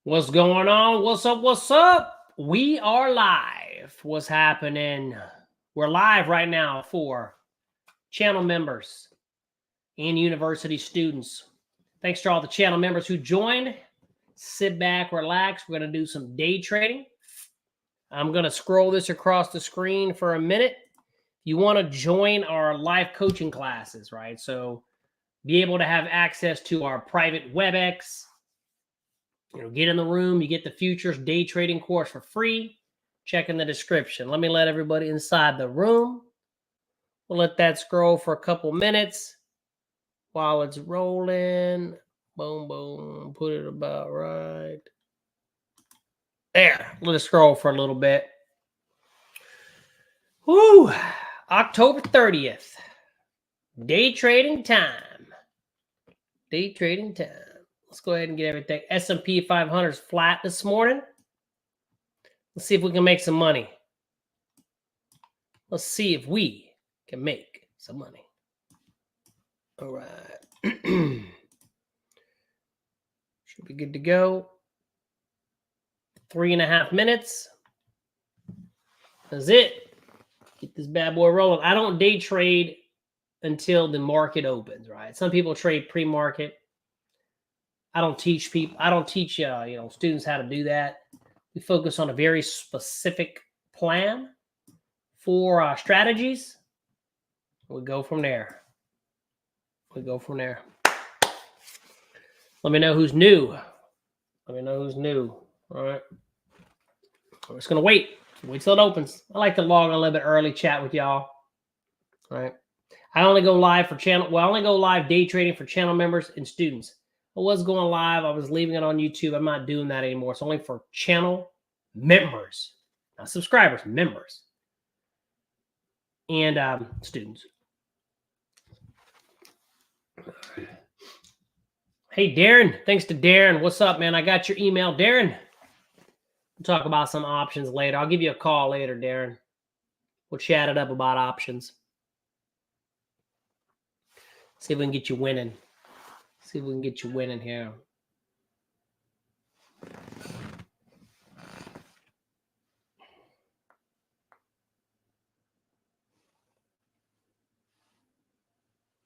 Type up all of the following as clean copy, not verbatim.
What's going on? What's up? What's up? We are live. What's happening? We're live right now for channel members and university students. Thanks to all the channel members who joined. Sit back, relax. We're going to do some day trading. I'm going to scroll this across the screen for a minute. You want to join our live coaching classes, right? So be able to have access to our private WebEx. Get in the room. You get the futures day trading course for free. Check in the description. Let me let everybody inside the room. We'll let that scroll for a couple minutes while it's rolling. Boom, boom. Put it about right there. Let it scroll for a little bit. Woo! October 30th. Day trading time. Day trading time. Let's go ahead and get everything. S&P 500 is flat this morning. Let's see if we can make some money. Let's see if we can make some money. All right. Should be good to go. 3.5 minutes. That's it. Get this bad boy rolling. I don't day trade until the market opens, right? Some people trade pre-market. I don't teach people. I don't teach students how to do that. We focus on a very specific plan for our strategies. We go from there. Let me know who's new. All right. We're just gonna wait. Wait till it opens. I like to log on a little bit early, chat with y'all. All right. I only go live for channel. Well, I only go live day trading for channel members and students. I was going live. I was leaving it on YouTube. I'm not doing that anymore. It's only for channel members, not subscribers, members, and students. Hey, Darren. Thanks to Darren. What's up, man? I got your email, Darren. We'll talk about some options later. I'll give you a call later, Darren. We'll chat it up about options. See if we can get you winning. See if we can get you winning here.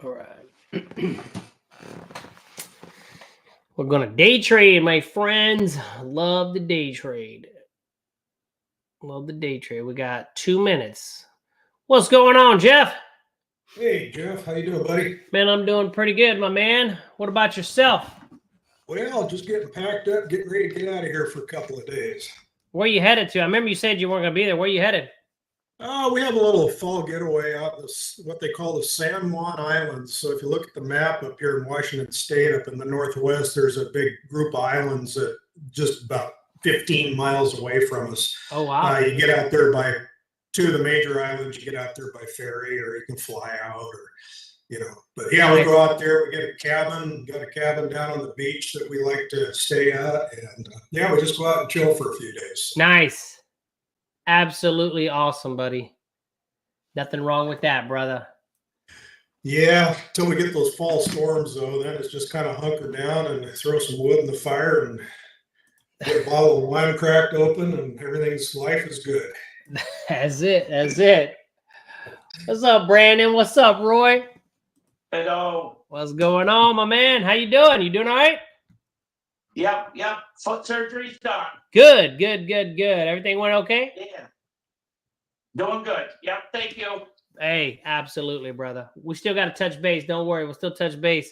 All right. We're going to day trade, my friends. Love the day trade. Love the day trade. We got 2 minutes. What's going on, Jeff? Hey, Jeff. How you doing, buddy? Man, I'm doing pretty good, my man. What about yourself? Well, just getting packed up, getting ready to get out of here for a couple of days. Where you headed to? I remember you said you weren't going to be there. Where you headed? We have a little fall getaway out in what they call the San Juan Islands. So if you look at the map up here in Washington State, up in the northwest, there's a big group of islands that just about 15 miles away from us. Oh, wow. You get out there by 2 of the major islands. You get out there by ferry, or you can fly out, or But yeah, we go out there. We get a cabin. Got a cabin down on the beach that we like to stay at, and yeah, we just go out and chill for a few days. Nice. Absolutely awesome, buddy. Nothing wrong with that, brother. Yeah, until we get those fall storms, though, then it's just kind of hunker down and throw some wood in the fire and get a bottle of wine cracked open, and life is good. That's it. That's it. What's up, Brandon? What's up, Roy? Hello. What's going on, my man? How you doing? You doing all right? Yep. Foot surgery's done. Good. Everything went okay? Yeah. Doing good. Yep. Thank you. Hey, absolutely, brother. We still got to touch base. Don't worry. We'll still touch base.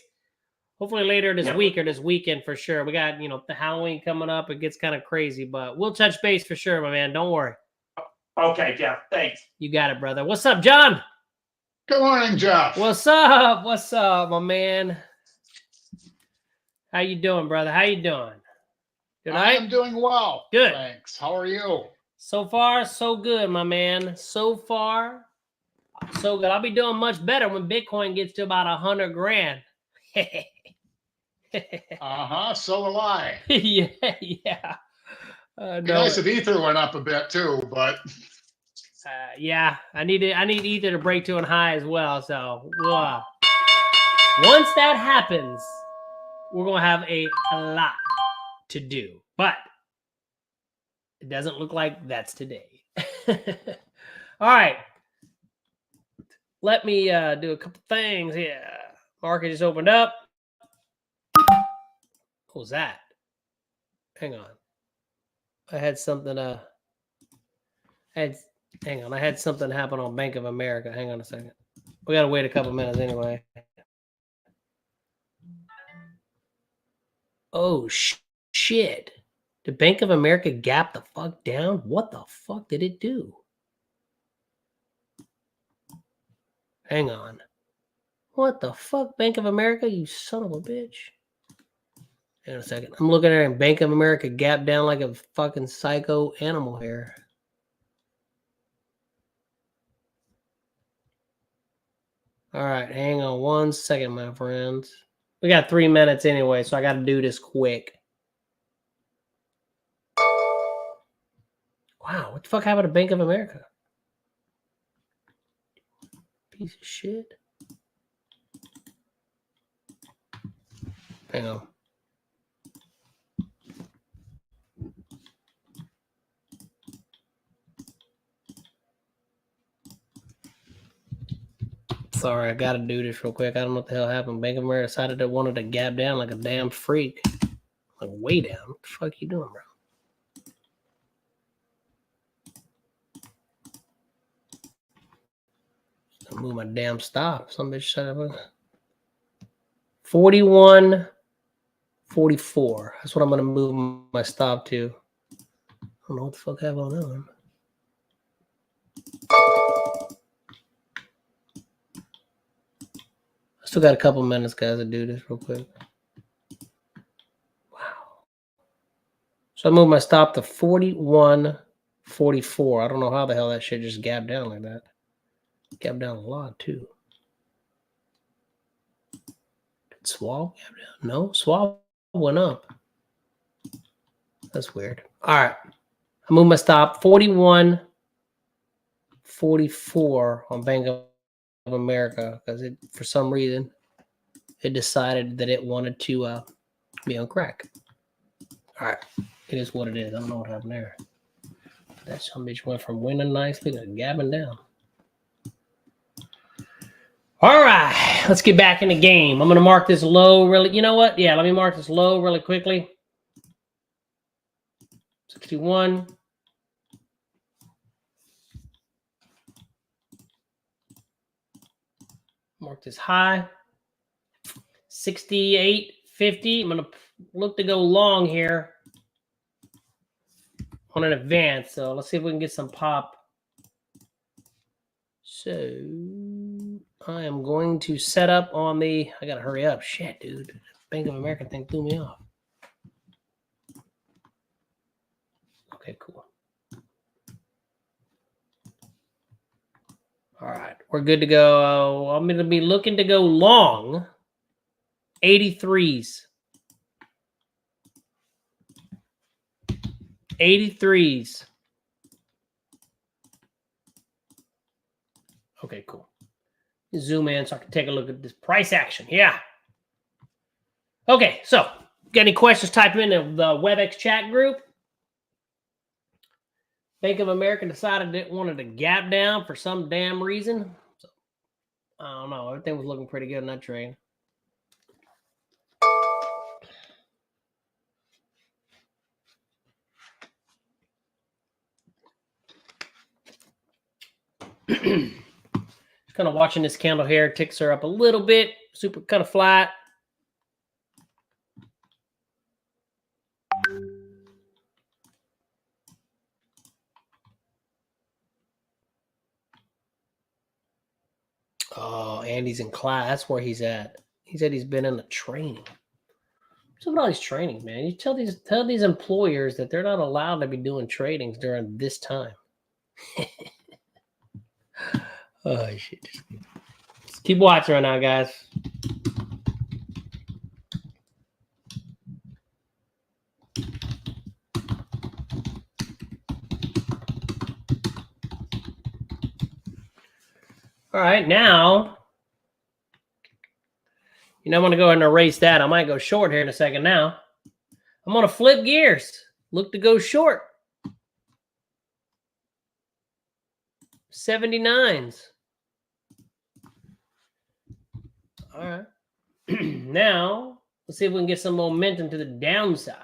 Hopefully later this week or this weekend for sure. We got, the Halloween coming up. It gets kind of crazy, but we'll touch base for sure, my man. Don't worry. Okay, Jeff. Thanks. You got it, brother. What's up, John? Good morning, Jeff. What's up? What's up, my man? How you doing, brother? How you doing? Good night? I'm doing well. Good. Thanks. How are you? So far, so good, my man. So far, so good. I'll be doing much better when Bitcoin gets to about 100 grand. So will I. Yeah. Be nice if Ether went up a bit too, but yeah, I need Ether to break to an high as well. So once that happens, we're gonna have a lot to do. But it doesn't look like that's today. All right. Let me do a couple things here. Market just opened up. What was that? Hang on. I had something I had something happen on Bank of America. Hang on a second. We gotta wait a couple minutes anyway. Oh shit. Did Bank of America gap the fuck down? What the fuck did it do? Hang on. What the fuck, Bank of America? You son of a bitch. Hang on a second. I'm looking at it and Bank of America gap down like a fucking psycho animal here. All right, hang on 1 second, my friends. We got 3 minutes anyway, so I got to do this quick. Wow, what the fuck happened to Bank of America? Piece of shit. Hang on. Sorry, I gotta do this real quick. I don't know what the hell happened. Bank of America decided it wanted to gap down like a damn freak. Like way down. What the fuck you doing, bro? I'll move my damn stop. Some bitch said it was 41.44. That's what I'm gonna move my stop to. I don't know what the fuck happened on that one. Still got a couple minutes, guys, to do this real quick. Wow. So I moved my stop to 41.44. I don't know how the hell that shit just gapped down like that. Gapped down a lot, too. Did SWAB gap down? No, SWAB went up. That's weird. All right. I moved my stop 41.44 on Bank of America because it, for some reason, it decided that it wanted to be on crack. All right, it is what it is. I don't know what happened there. That some bitch went from winning nicely to gabbing down. All right, let's get back in the game. I'm gonna mark this low really. You know what? Yeah, let me mark this low really quickly. 61. Mark this high, 68.50. I'm going to look to go long here on an advance. So let's see if we can get some pop. So I am going to set up on the, I got to hurry up. Shit, dude. Bank of America thing threw me off. Okay, cool. All right, we're good to go. I'm going to be looking to go long 83s. 83s. Okay, cool. Zoom in so I can take a look at this price action. Yeah. Okay, so got any questions, type them in the WebEx chat group. Bank of America decided it wanted to gap down for some damn reason. So, I don't know. Everything was looking pretty good in that trade. Just kind of watching this candle here. Ticks are up a little bit. Super kind of flat. Oh, Andy's in class. That's where he's at. He said he's been in a training. What's up with all these trainings, man? You tell these employers that they're not allowed to be doing tradings during this time. Oh shit! Just keep watching right now, guys. All right, now, I'm going to go ahead and erase that. I might go short here in a second now. I'm going to flip gears. Look to go short. 79s. All right. Now, let's see if we can get some momentum to the downside.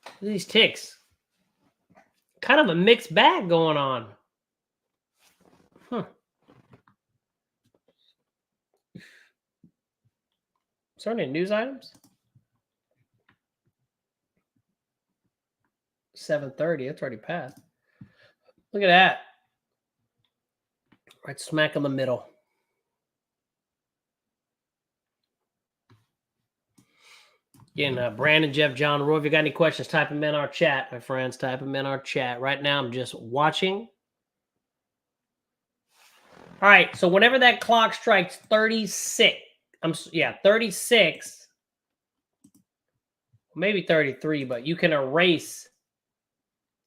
Look at these ticks. Kind of a mixed bag going on. Huh. Is there any news items? 7:30. That's already passed. Look at that. Right smack in the middle. Again, Brandon, Jeff, John, Roy, if you got any questions, type them in our chat, my friends. Type them in our chat. Right now, I'm just watching. All right, so whenever that clock strikes 36, 36, maybe 33, but you can erase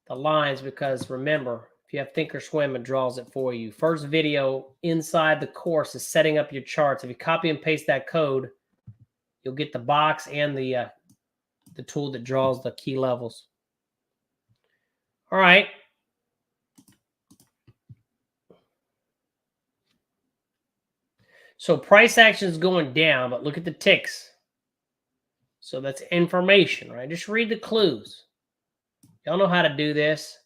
the lines because remember, if you have Thinkorswim, it draws it for you. First video inside the course is setting up your charts. If you copy and paste that code, you'll get the box and the tool that draws the key levels. All right. So price action is going down, but look at the ticks. So that's information, right? Just read the clues. Y'all know how to do this.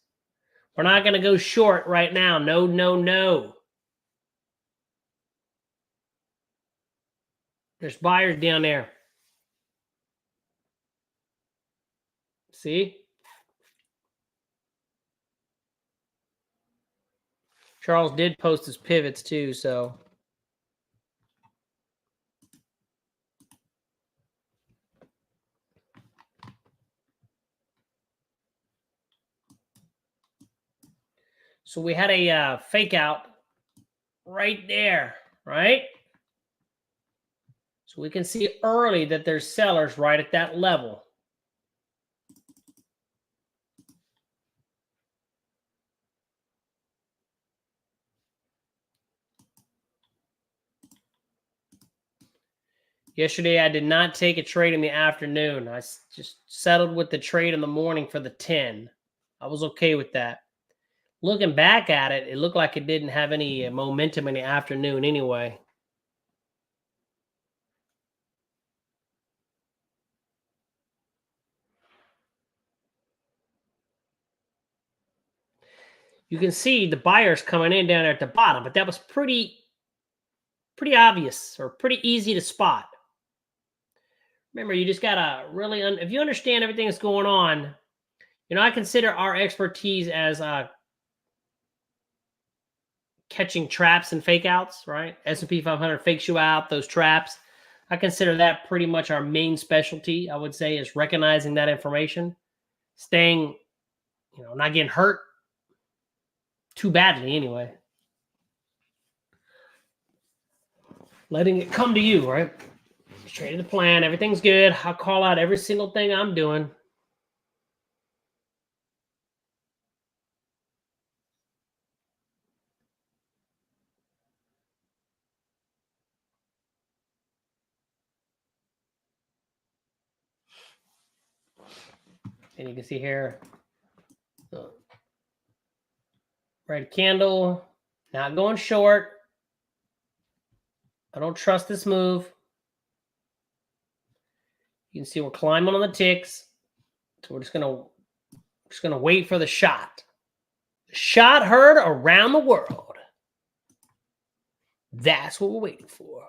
We're not going to go short right now. No, no, no. There's buyers down there. See? Charles did post his pivots too, so. So we had a fake out right there, right? So we can see early that there's sellers right at that level. Yesterday, I did not take a trade in the afternoon. I just settled with the trade in the morning for the 10. I was okay with that. Looking back at it, it looked like it didn't have any momentum in the afternoon anyway. You can see the buyers coming in down there at the bottom, but that was pretty obvious or pretty easy to spot. Remember, you just got to really, if you understand everything that's going on, you know, I consider our expertise as catching traps and fake outs, right? S&P 500 fakes you out, those traps. I consider that pretty much our main specialty, I would say, is recognizing that information, staying, you know, not getting hurt too badly anyway. Letting it come to you, right? Straight to the plan. Everything's good. I'll call out every single thing I'm doing. And you can see here, red candle, not going short. I don't trust this move. You can see we're climbing on the ticks. So we're just gonna wait for the shot. The shot heard around the world. That's what we're waiting for.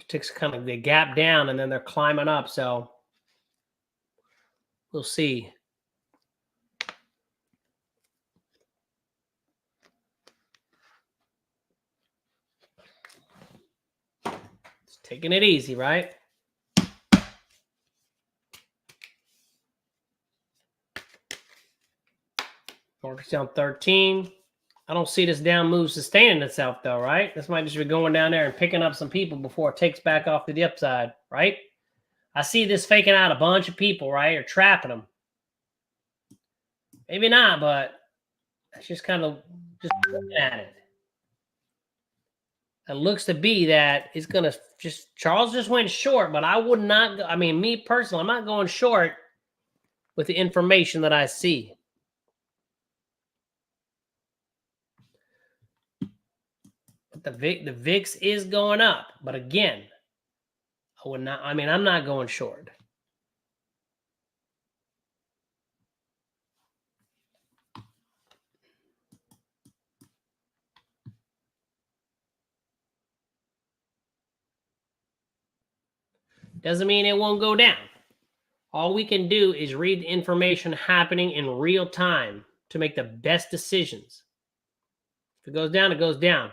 Ticks kind of, they gap down and then they're climbing up, so we'll see. Just taking it easy, right? Market's down 13. I don't see this down move sustaining itself, though, right? This might just be going down there and picking up some people before it takes back off to the upside, right? I see this faking out a bunch of people, right? Or trapping them. Maybe not, but that's just kind of just looking at it. It looks to be that it's going to just, Charles just went short, but I would not, I mean, me personally, I'm not going short with the information that I see. But the VIX is going up. But again, I would not, I mean, I'm not going short. Doesn't mean it won't go down. All we can do is read the information happening in real time to make the best decisions. If it goes down, it goes down.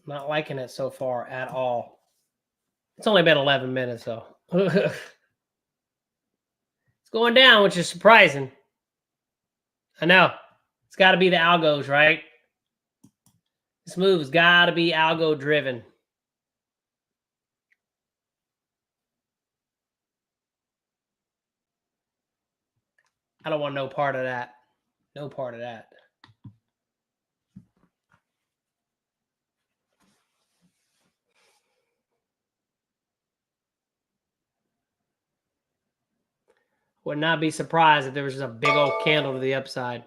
Not liking it so far at all. It's only been 11 minutes, though. It's going down, which is surprising. I know. It's got to be the algos, right? This move has got to be algo driven. I don't want no part of that. No part of that. Would not be surprised if there was just a big old candle to the upside.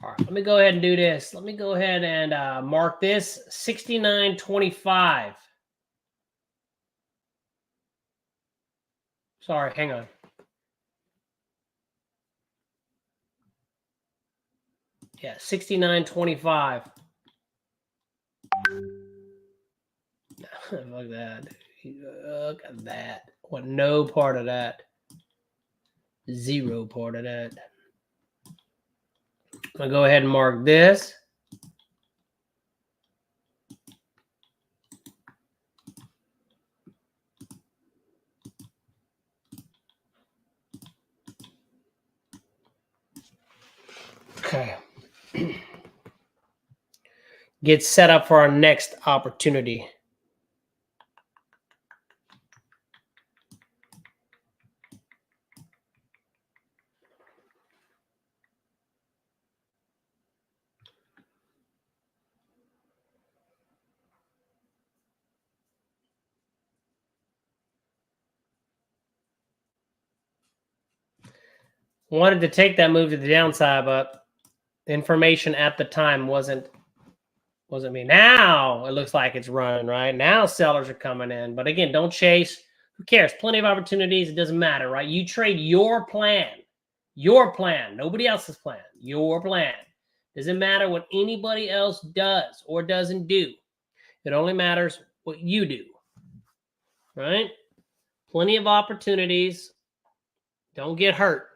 All right, let me go ahead and do this. Let me go ahead and mark this 69.25. Sorry, hang on. Yeah, 69.25. Look at that. Look at that. Want no part of that. Zero part of that. I'll go ahead and mark this. Okay. Get set up for our next opportunity. Wanted to take that move to the downside, but the information at the time wasn't me. Now it looks like it's running, right? Now sellers are coming in. But again, don't chase. Who cares? Plenty of opportunities. It doesn't matter, right? You trade your plan. Your plan. Nobody else's plan. Your plan. Doesn't matter what anybody else does or doesn't do. It only matters what you do, right? Plenty of opportunities. Don't get hurt.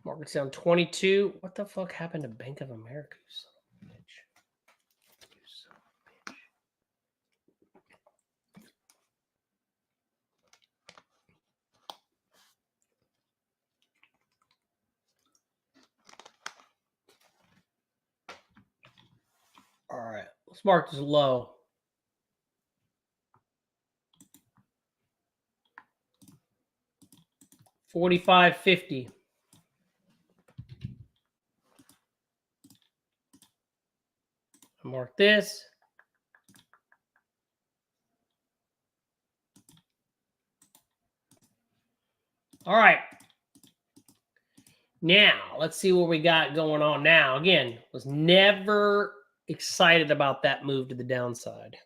Market's down 22. What the fuck happened to Bank of America? All right, let's mark this low. $45.50. Mark this. All right. Now, let's see what we got going on now. Again, was never excited about that move to the downside.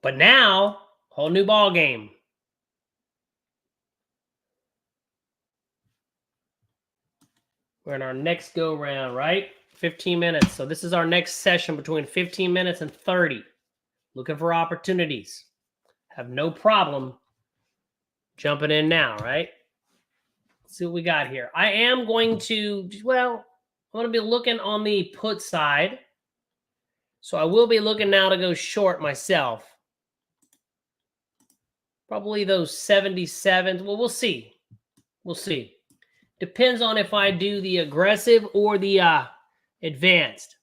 But now, whole new ball game. We're in our next go round, right? 15 minutes. So this is our next session between 15 minutes and 30. Looking for opportunities. Have no problem jumping in now, right? Let's see what we got here. I am going to, well, I'm going to be looking on the put side. So I will be looking now to go short myself. Probably those 77s. Well, we'll see. We'll see. Depends on if I do the aggressive or the advanced.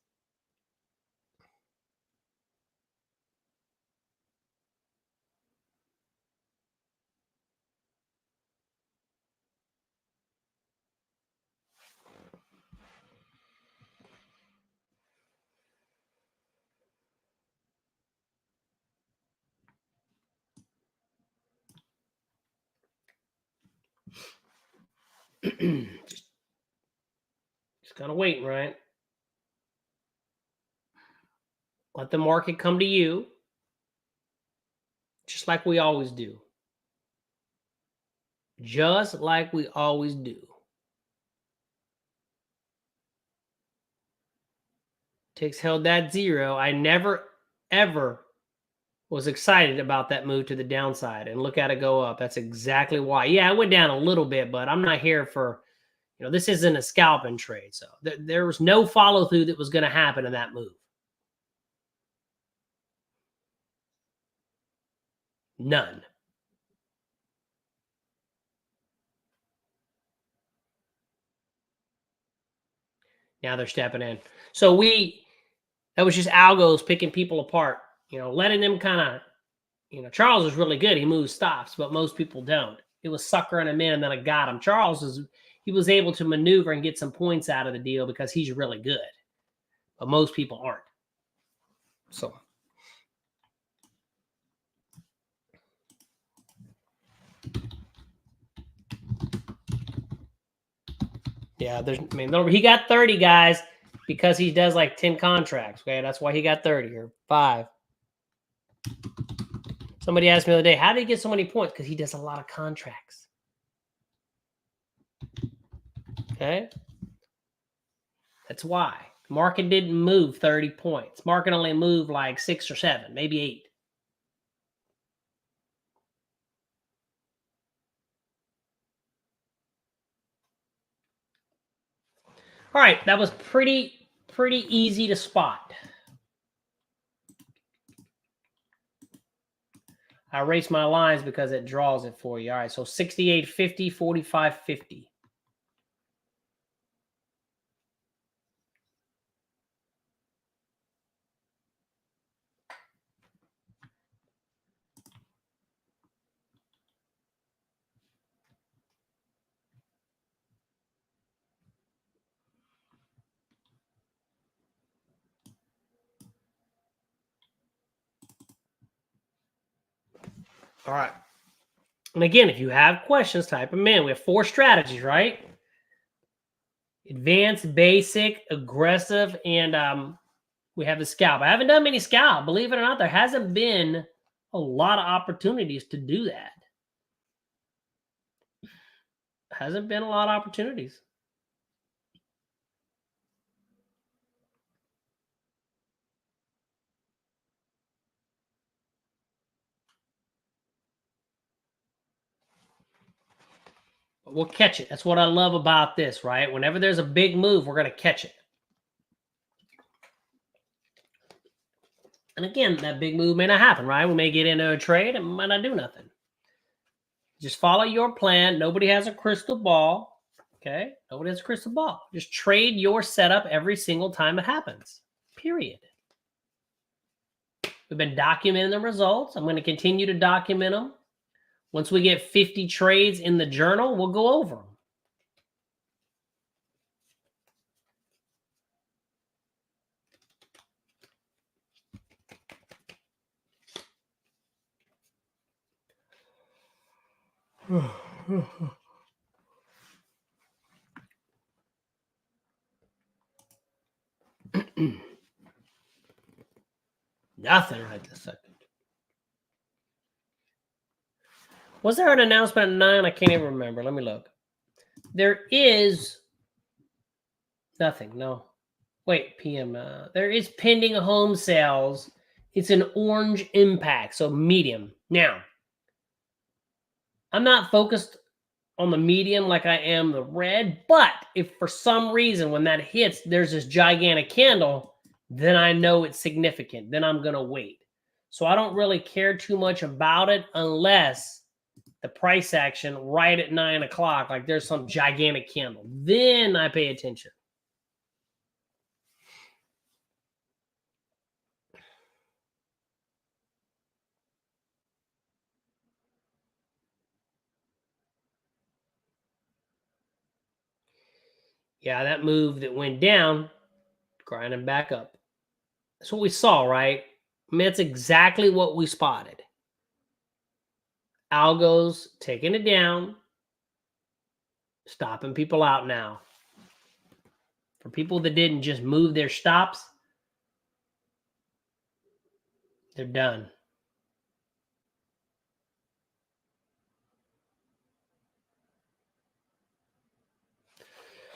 just kind of waiting, right? Let the market come to you, just like we always do. Just like we always do. Ticks held that 0. I never, ever was excited about that move to the downside, and look at it go up. That's exactly why. Yeah, it went down a little bit, but I'm not here for, this isn't a scalping trade. So there was no follow through that was going to happen in that move. None. Now they're stepping in. So that was just algos picking people apart, letting them kind of, Charles is really good. He moves stops, but most people don't. It was suckering him in and then I got him. He was able to maneuver and get some points out of the deal because he's really good, but most people aren't. So. Yeah, he got 30 guys because he does like 10 contracts. Okay, that's why he got 30 or 5. Somebody asked me the other day, how did he get so many points? Because he does a lot of contracts. Okay, that's why. Market didn't move 30 points. Market only moved like 6 or 7, maybe 8. All right, that was pretty easy to spot. I erase my lines because it draws it for you. All right, so 68.50, 45.50. All right. And again, if you have questions, type them in. We have 4 strategies, right? Advanced, basic, aggressive, and we have the scalp. I haven't done many scalp. Believe it or not, there hasn't been a lot of opportunities to do that. Hasn't been a lot of opportunities. But we'll catch it. That's what I love about this, right? Whenever there's a big move, we're going to catch it. And again, that big move may not happen, right? We may get into a trade and might not do nothing. Just follow your plan. Nobody has a crystal ball. Okay? Nobody has a crystal ball. Just trade your setup every single time it happens. Period. We've been documenting the results. I'm going to continue to document them. Once we get 50 trades in the journal, we'll go over them. Nothing right this second. Was there an announcement at 9? I can't even remember. Let me look. There is nothing. No. Wait, PM. There is pending home sales. It's an orange impact, so medium. Now, I'm not focused on the medium like I am the red, but if for some reason when that hits, there's this gigantic candle, then I know it's significant. Then I'm going to wait. So I don't really care too much about it unless the price action right at 9 o'clock, like there's some gigantic candle. Then I pay attention. Yeah, that move that went down, grinding back up. That's what we saw, right? I mean, that's exactly what we spotted. Algos taking it down, stopping people out now. For people that didn't just move their stops, they're done.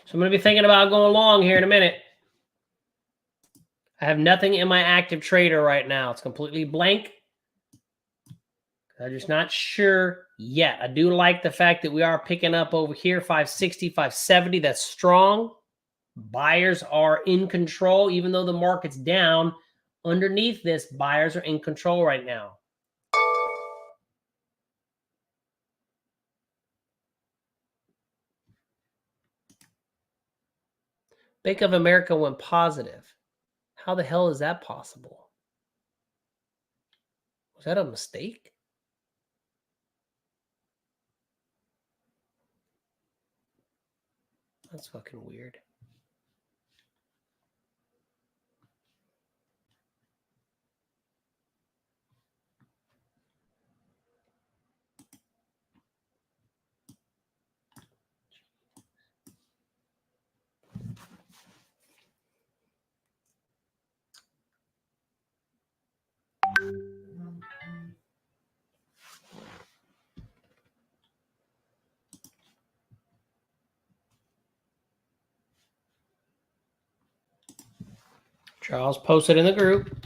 So I'm going to be thinking about going long here in a minute. I have nothing in my active trader right now. It's completely blank. I'm just not sure yet. I do like the fact that we are picking up over here, 560, 570. That's strong. Buyers are in control, even though the market's down. Underneath this, buyers are in control right now. Bank of America went positive. How the hell is that possible? Was that a mistake? That's fucking weird. Charles posted in the group.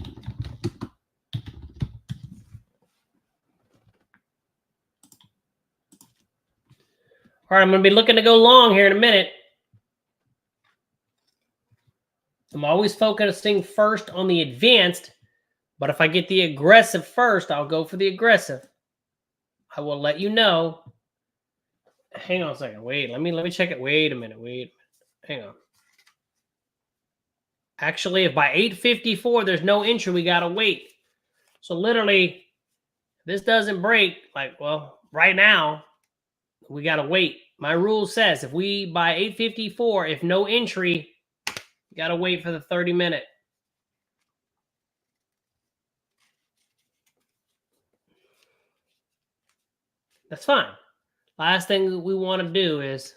All right, I'm going to be looking to go long here in a minute. I'm always focusing first on the advanced, but if I get the aggressive first, I'll go for the aggressive. I will let you know. Hang on a second. Wait, let me check it. Wait a minute. Hang on. Actually, if by 8:54 there's no entry, we got to wait. So literally, if this doesn't break, like, well, right now, we got to wait. My rule says if we, by 8:54, if no entry, you got to wait for the 30-minute. That's fine. Last thing we want to do is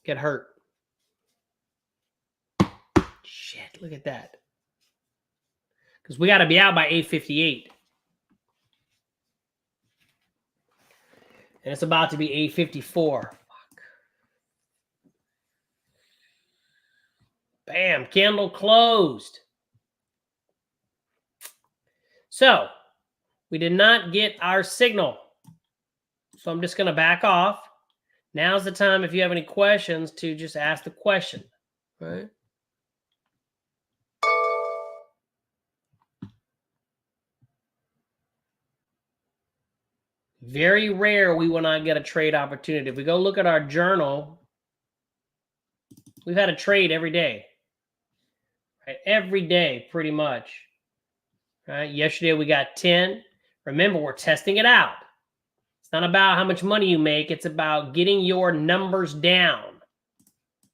get hurt. Shit, look at that. Because we got to be out by 8:58. And it's about to be 8:54. Fuck. Bam, candle closed. So, we did not get our signal. So I'm just going to back off. Now's the time, if you have any questions, to just ask the question. Right? Very rare we will not get a trade opportunity. If we go look at our journal, we've had a trade every day. Right? Every day, pretty much. Right? Yesterday we got 10. Remember, we're testing it out. It's not about how much money you make. It's about getting your numbers down.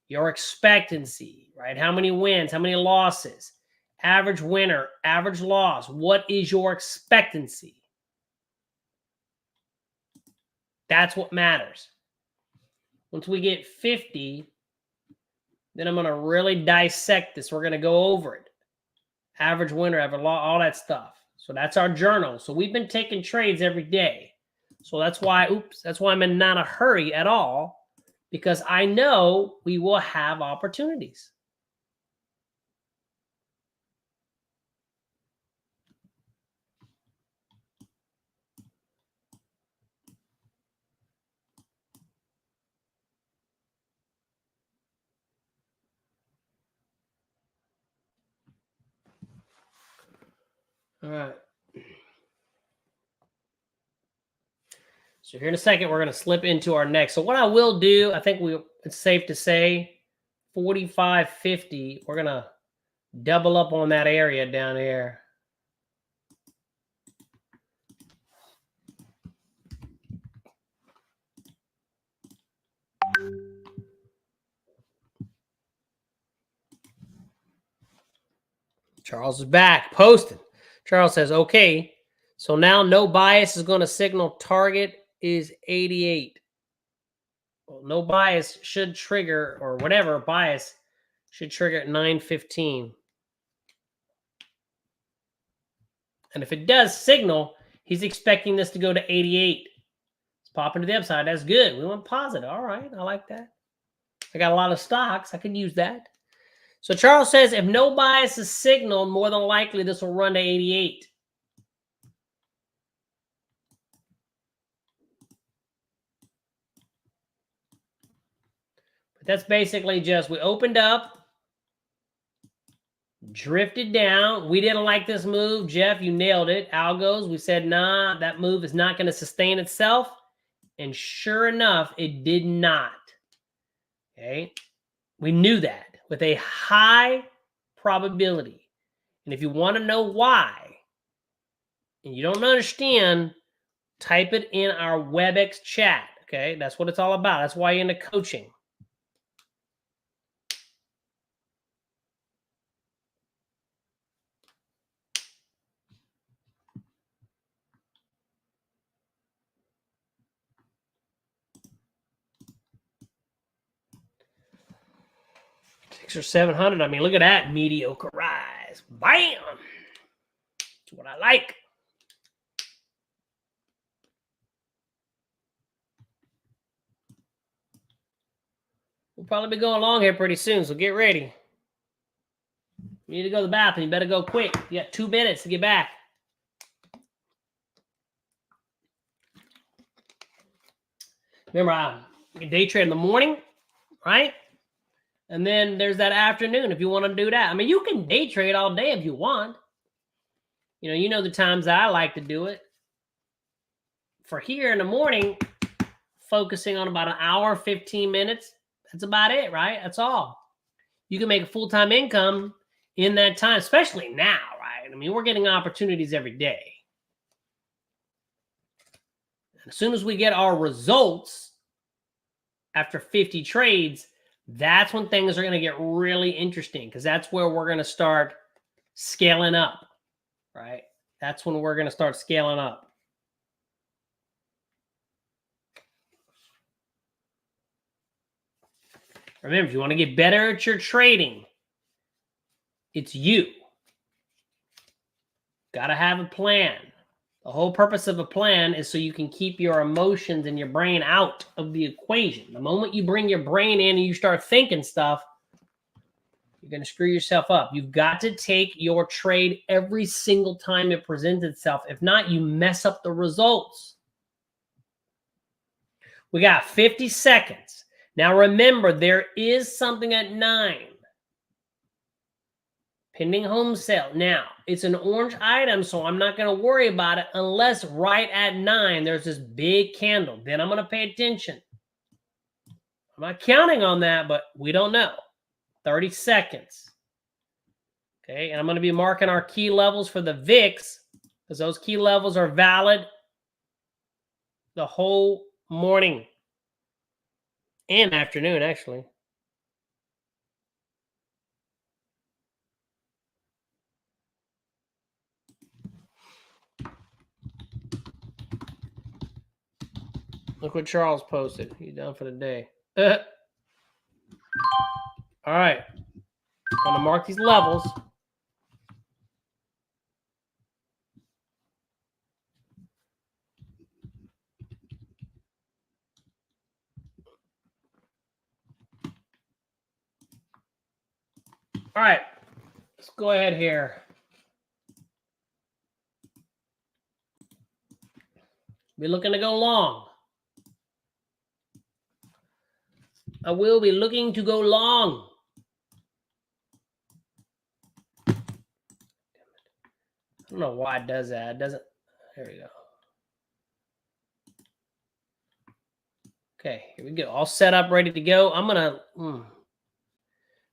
Your expectancy, right? How many wins, how many losses? Average winner, average loss. What is your expectancy? That's what matters. Once we get 50, then I'm going to really dissect this. We're going to go over it. Average winner, average loss, all that stuff. So that's our journal. So we've been taking trades every day. So that's why, that's why I'm in not a hurry at all, because I know we will have opportunities. All right. So here in a second, we're going to slip into our next. So what I will do, I think it's safe to say 45.50. We're going to double up on that area down here. Charles is back, posted. Charles says, okay, so now no bias is going to signal target is 88. Well, no bias should trigger, or whatever bias should trigger at 9:15. And if it does signal, he's expecting this to go to 88. It's popping to the upside. That's good. We went positive. All right, I like that. I got a lot of stocks. I could use that. So Charles says, if no bias is signaled, more than likely this will run to 88. But that's basically just, we opened up, drifted down. We didn't like this move. Jeff, you nailed it. Algos, we said, nah, that move is not going to sustain itself. And sure enough, it did not. Okay. We knew that with a high probability. And if you want to know why, and you don't understand, type it in our WebEx chat. Okay. That's what it's all about. That's why you're into coaching. Or 700. I mean, look at that mediocre rise. Bam! That's what I like. We'll probably be going along here pretty soon, so get ready. You need to go to the bathroom. You better go quick. You got 2 minutes to get back. Remember, I day trade in the morning, right? And then there's that afternoon if you want to do that. I mean, you can day trade all day if you want. You know the times that I like to do it. For here in the morning, focusing on about an hour, 15 minutes. That's about it, right? That's all. You can make a full-time income in that time, especially now, right? I mean, we're getting opportunities every day. And as soon as we get our results after 50 trades, that's when things are going to get really interesting, because that's where we're going to start scaling up, right? That's when we're going to start scaling up. Remember, if you want to get better at your trading, it's you. Got to have a plan. The whole purpose of a plan is so you can keep your emotions and your brain out of the equation. The moment you bring your brain in and you start thinking stuff, you're going to screw yourself up. You've got to take your trade every single time it presents itself. If not, you mess up the results. We got 50 seconds. Now remember, there is something at 9. Pending home sale. Now, it's an orange item, so I'm not going to worry about it unless right at 9 there's this big candle. Then I'm going to pay attention. I'm not counting on that, but we don't know. 30 seconds. Okay, and I'm going to be marking our key levels for the VIX, because those key levels are valid the whole morning and afternoon, actually. Look what Charles posted. He's done for the day. All right. I'm going to mark these levels. All right. Let's go ahead here. Be looking to go long. I will be looking to go long. I don't know why it does that. It doesn't. There we go. Okay, here we go. All set up, ready to go. I'm gonna.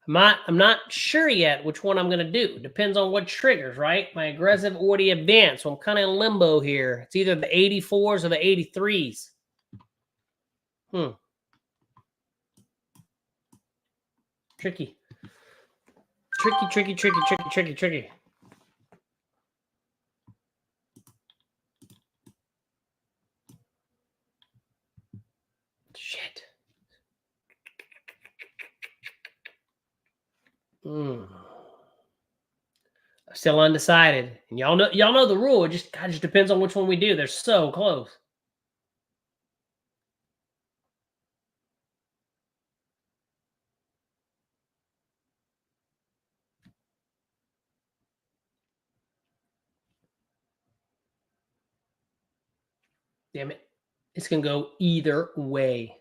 I'm not sure yet which one I'm gonna do. Depends on what triggers, right? My aggressive or the advanced. So I'm kind of in limbo here. It's either the 84s or the 83s. Tricky. Tricky. Shit. Still undecided. And y'all know the rule. It just depends on which one we do. They're so close. Damn it. It's going to go either way.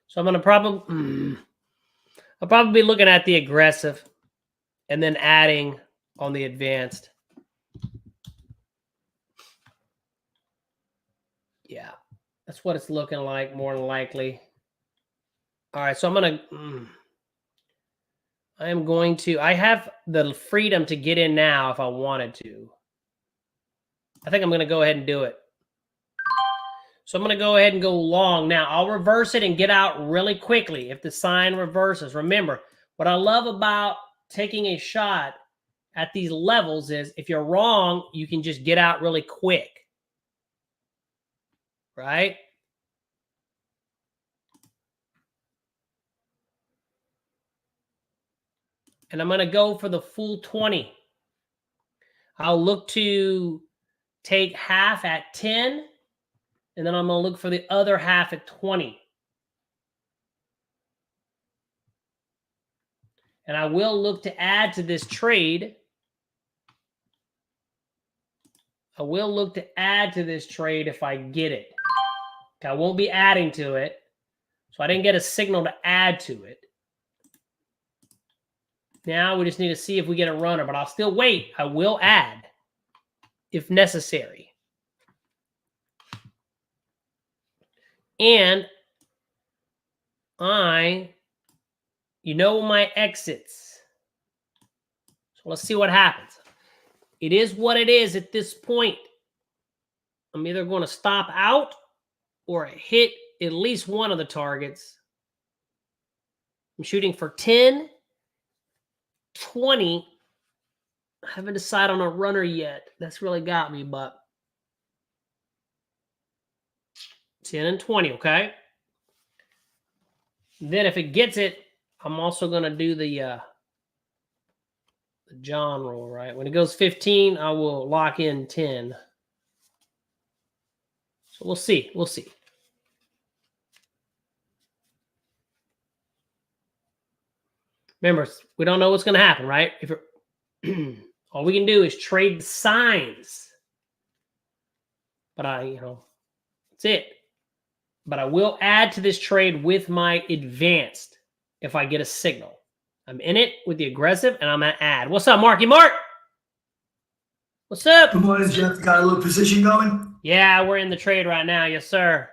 So I'm going to probably... I'll probably be looking at the aggressive and then adding on the advanced. Yeah. That's what it's looking like, more than likely. All right, so I'm going to... I have the freedom to get in now if I wanted to. I think I'm going to go ahead and do it. So I'm going to go ahead and go long. Now, I'll reverse it and get out really quickly if the sign reverses. Remember, what I love about taking a shot at these levels is if you're wrong, you can just get out really quick. Right? And I'm going to go for the full 20. I'll look to take half at 10, and then I'm going to look for the other half at 20. And I will look to add to this trade. I will look to add to this trade if I get it. I won't be adding to it. So I didn't get a signal to add to it. Now we just need to see if we get a runner, but I'll still wait. I will add if necessary. And you know my exits. So let's see what happens. It is what it is at this point. I'm either going to stop out or hit at least one of the targets. I'm shooting for 10, 20. I haven't decided on a runner yet. That's really got me, but 10 and 20, okay? Then if it gets it, I'm also going to do the John rule, right? When it goes 15, I will lock in 10. So we'll see. We'll see. Remember, we don't know what's going to happen, right? If all we can do is trade the signs. But that's it. But I will add to this trade with my advanced if I get a signal. I'm in it with the aggressive, and I'm going to add. What's up, Marky Mark? What's up? Good morning, Jeff. Got a little position going? Yeah, we're in the trade right now. Yes, sir.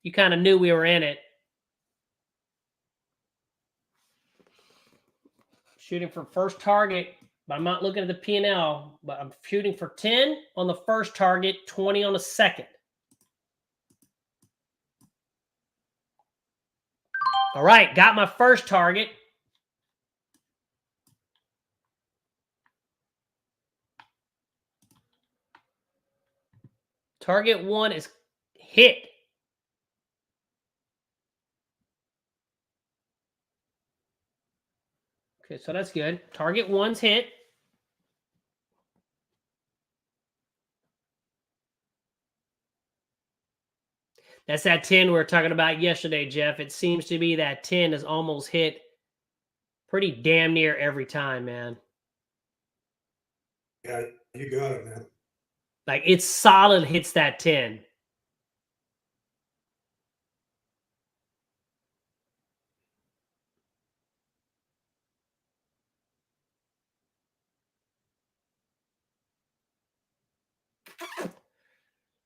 You kind of knew we were in it. Shooting for first target, but I'm not looking at the P&L, but I'm shooting for 10 on the first target, 20 on the second. All right, got my first target. Target 1 is hit. Okay, so that's good. Target 1's hit. That's that 10 we were talking about yesterday, Jeff. It seems to be that 10 is almost hit pretty damn near every time, man. Yeah, you got it, man. Like, it's solid hits that 10.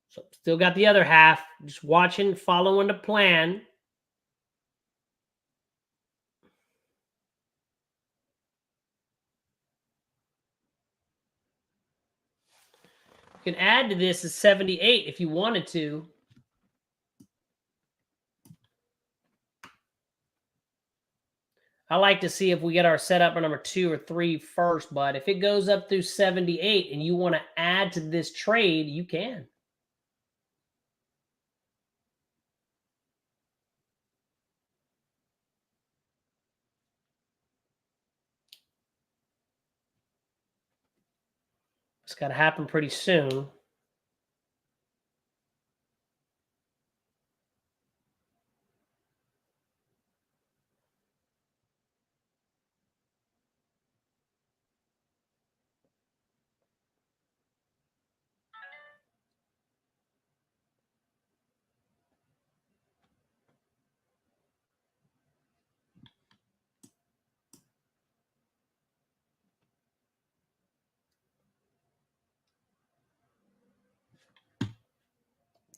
So still got the other half. Just watching, following the plan. You can add to this as 78 if you wanted to. I like to see if we get our setup for number 2 or 3 first, but if it goes up through 78 and you want to add to this trade, you can. It's got to happen pretty soon.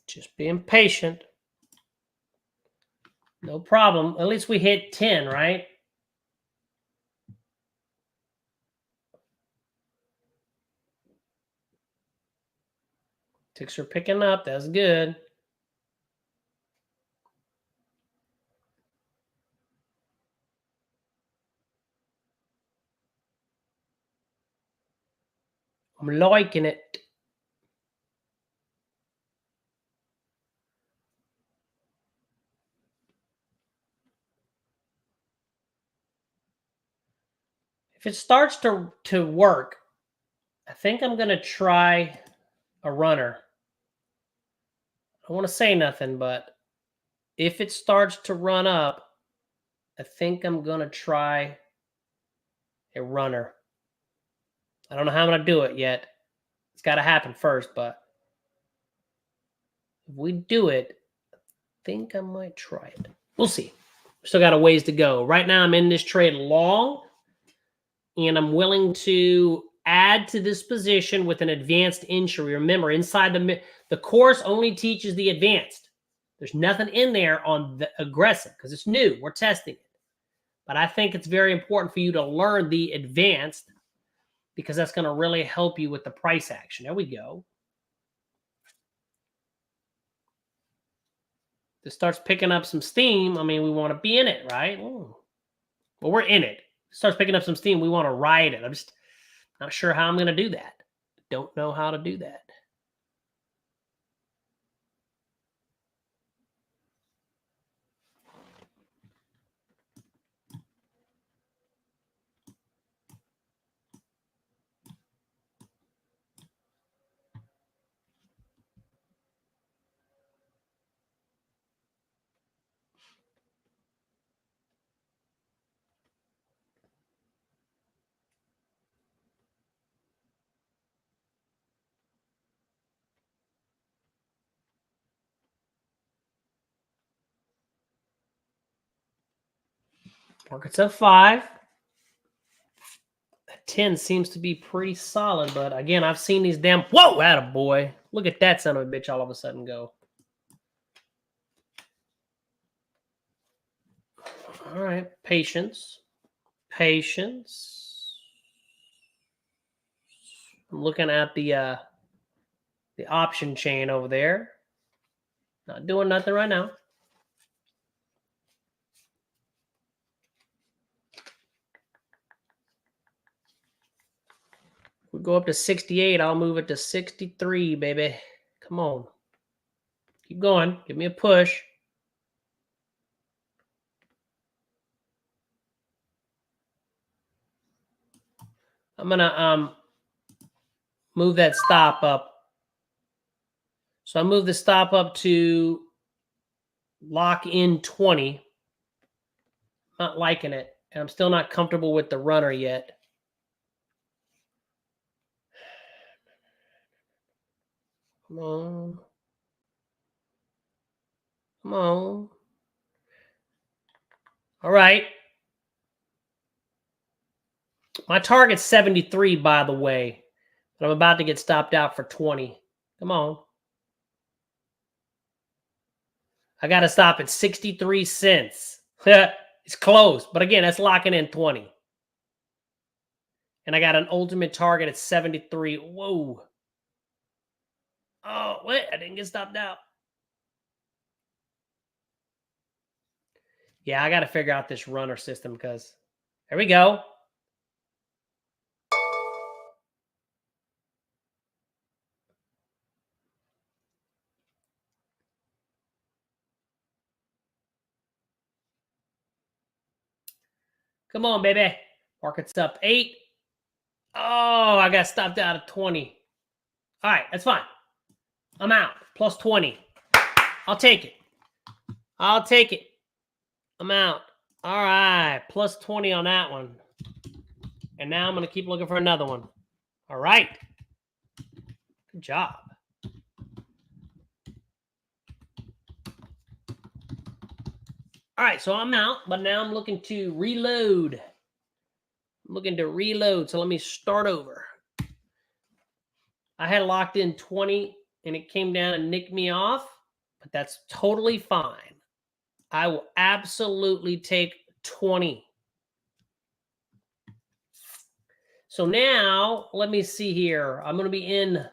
Just being patient. No problem. At least we hit 10, right? Ticks are picking up. That's good. I'm liking it. If it starts to work, I think I'm going to try a runner. I don't want to say nothing, but if it starts to run up, I think I'm going to try a runner. I don't know how I'm going to do it yet. It's got to happen first, but if we do it, I think I might try it. We'll see. Still got a ways to go. Right now, I'm in this trade long, and I'm willing to add to this position with an advanced entry. Remember, inside the course only teaches the advanced. There's nothing in there on the aggressive because it's new. We're testing it. But I think it's very important for you to learn the advanced because that's going to really help you with the price action. There we go. This starts picking up some steam. I mean, we want to be in it, right? Ooh. Well, we're in it. Starts picking up some steam. We want to ride it. I'm just not sure how I'm going to do that. Don't know how to do that. Market's at 5. 10 seems to be pretty solid, but again, I've seen these damn... Whoa, attaboy. Look at that son of a bitch all of a sudden go. All right, patience. Patience. I'm looking at the option chain over there. Not doing nothing right now. We go up to 68. I'll move it to 63, baby. Come on. Keep going. Give me a push. I'm going to move that stop up. So I move the stop up to lock in 20. Not liking it. And I'm still not comfortable with the runner yet. Come on. Come on. All right. My target's 73, by the way. But I'm about to get stopped out for 20. Come on. I got to stop at 63 cents. It's close. But again, that's locking in 20. And I got an ultimate target at 73. Whoa. Oh, wait. I didn't get stopped out. Yeah, I got to figure out this runner system because there we go. Come on, baby. Market's up 8. Oh, I got stopped out at 20. All right, that's fine. I'm out. Plus 20. I'll take it. I'll take it. I'm out. All right. Plus 20 on that one. And now I'm going to keep looking for another one. All right. Good job. All right, so I'm out, but now I'm looking to reload. I'm looking to reload, so let me start over. I had locked in 20, and it came down and nicked me off, but that's totally fine. I will absolutely take 20. So now, let me see here. I'm going to be in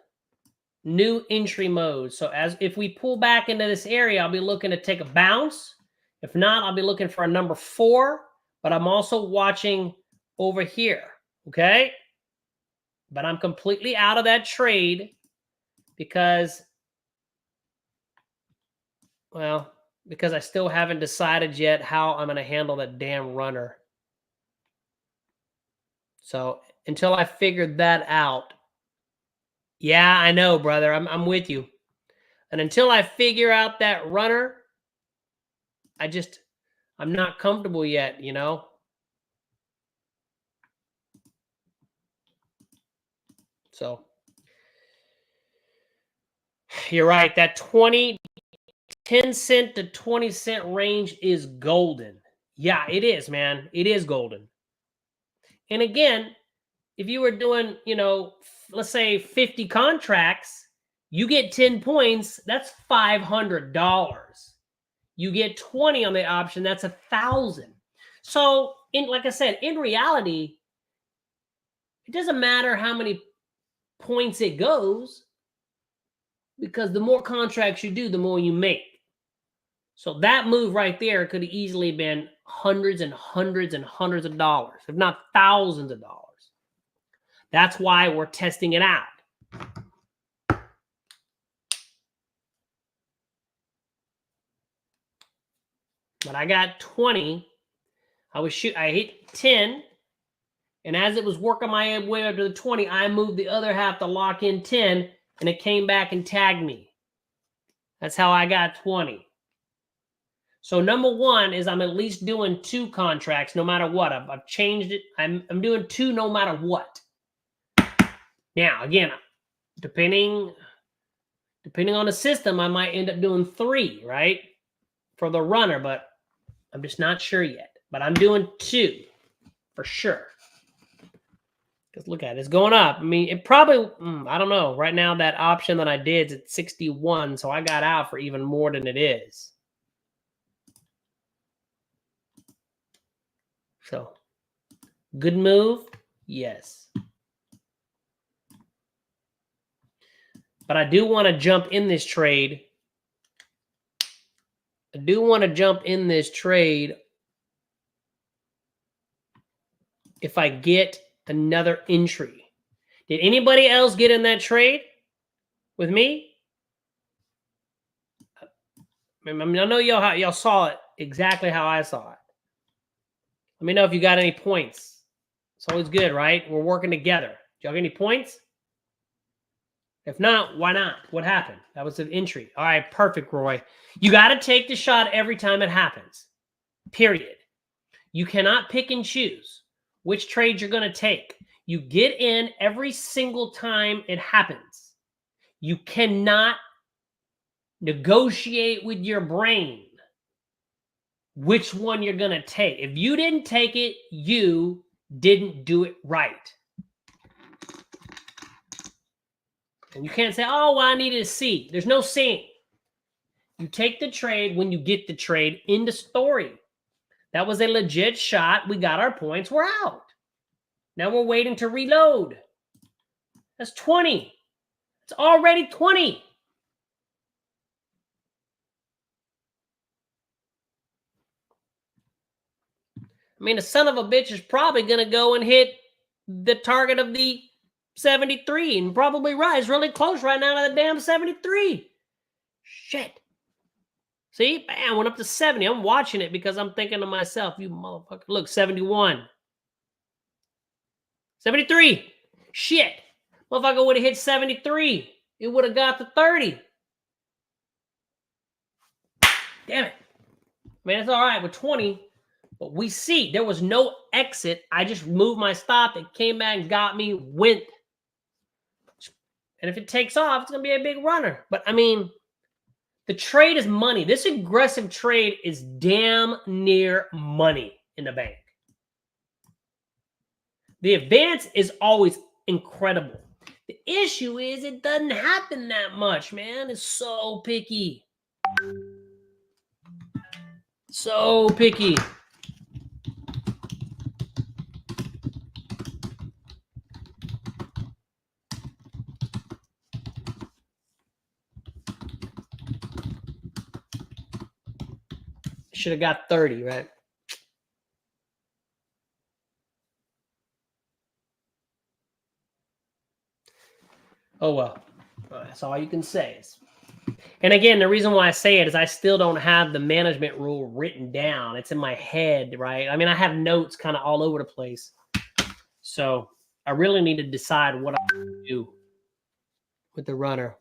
new entry mode. So if we pull back into this area, I'll be looking to take a bounce. If not, I'll be looking for a number 4, but I'm also watching over here, okay? But I'm completely out of that trade because I still haven't decided yet how I'm going to handle that damn runner. So until I figured that out, yeah, I know, brother, I'm with you. And until I figure out that runner, I'm not comfortable yet, you know? So you're right. That 10 cent to 20 cent range is golden. Yeah, it is, man. It is golden. And again, if you were doing, let's say 50 contracts, you get 10 points. That's $500. You get 20 on the option. That's $1,000. So, like I said, in reality, it doesn't matter how many points it goes, because the more contracts you do, the more you make. So that move right there could have easily been hundreds and hundreds and hundreds of dollars, if not thousands of dollars. That's why we're testing it out. But I got 20. I hit 10. And as it was working my way up to the 20, I moved the other half to lock in 10, and it came back and tagged me. That's how I got 20. So number 1 is I'm at least doing 2 contracts no matter what. I've changed it. I'm doing 2 no matter what. Now, again, depending on the system, I might end up doing 3, right? For the runner, but I'm just not sure yet. But I'm doing 2 for sure. Because look at it, it's going up. I mean, it probably, I don't know. Right now, that option that I did is at 61, so I got out for even more than it is. So, good move? Yes. But I do want to jump in this trade. If I get another entry. Did anybody else get in that trade with me? I mean, I know y'all saw it exactly how I saw it. Let me know if you got any points. It's always good, right? We're working together. Did y'all get any points? If not, why not? What happened? That was an entry. All right, perfect, Roy. You got to take the shot every time it happens. Period. You cannot pick and choose which trade you're going to take. You get in every single time it happens. You cannot negotiate with your brain which one you're going to take. If you didn't take it, you didn't do it right. And you can't say, oh, well, I needed a C. There's no seeing. You take the trade when you get the trade in the story. That was a legit shot. We got our points. We're out. Now we're waiting to reload. That's 20. It's already 20. I mean, the son of a bitch is probably going to go and hit the target of the 73 and probably rise really close right now to the damn 73. Shit. See? Bam, went up to 70. I'm watching it because I'm thinking to myself, you motherfucker. Look, 71. 73. Shit. Motherfucker would have hit 73. It would have got to 30. Damn it. I mean, it's all right with 20. But we see there was no exit. I just moved my stop. It came back and got me, went. And if it takes off, it's going to be a big runner. But, I mean, the trade is money. This aggressive trade is damn near money in the bank. The advance is always incredible. The issue is it doesn't happen that much, man. It's so picky. So picky. Should have got 30, right? Oh, well. That's all you can say. And again, the reason why I say it is I still don't have the management rule written down. It's in my head, right? I mean, I have notes kind of all over the place. So I really need to decide what I'm going to do with the runner.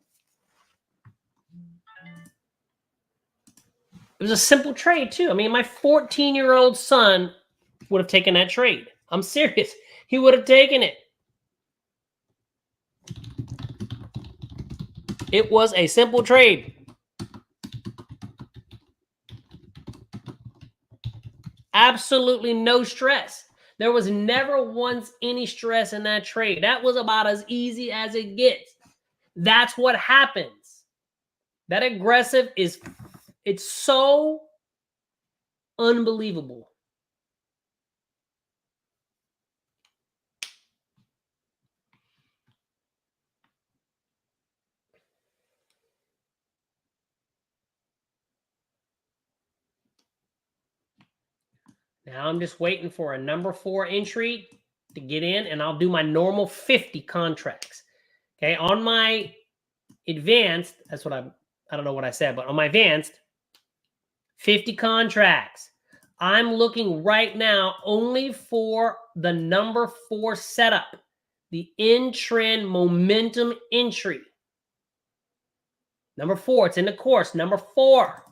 It was a simple trade, too. I mean, my 14-year-old son would have taken that trade. I'm serious. He would have taken it. It was a simple trade. Absolutely no stress. There was never once any stress in that trade. That was about as easy as it gets. That's what happens. That aggressive is... It's so unbelievable. Now I'm just waiting for a number 4 entry to get in, and I'll do my normal 50 contracts. Okay, on my advanced, that's what I don't know what I said, but on my advanced, 50 contracts. I'm looking right now only for the number 4 setup, the in-trend momentum entry. Number 4, it's in the course. Number 4,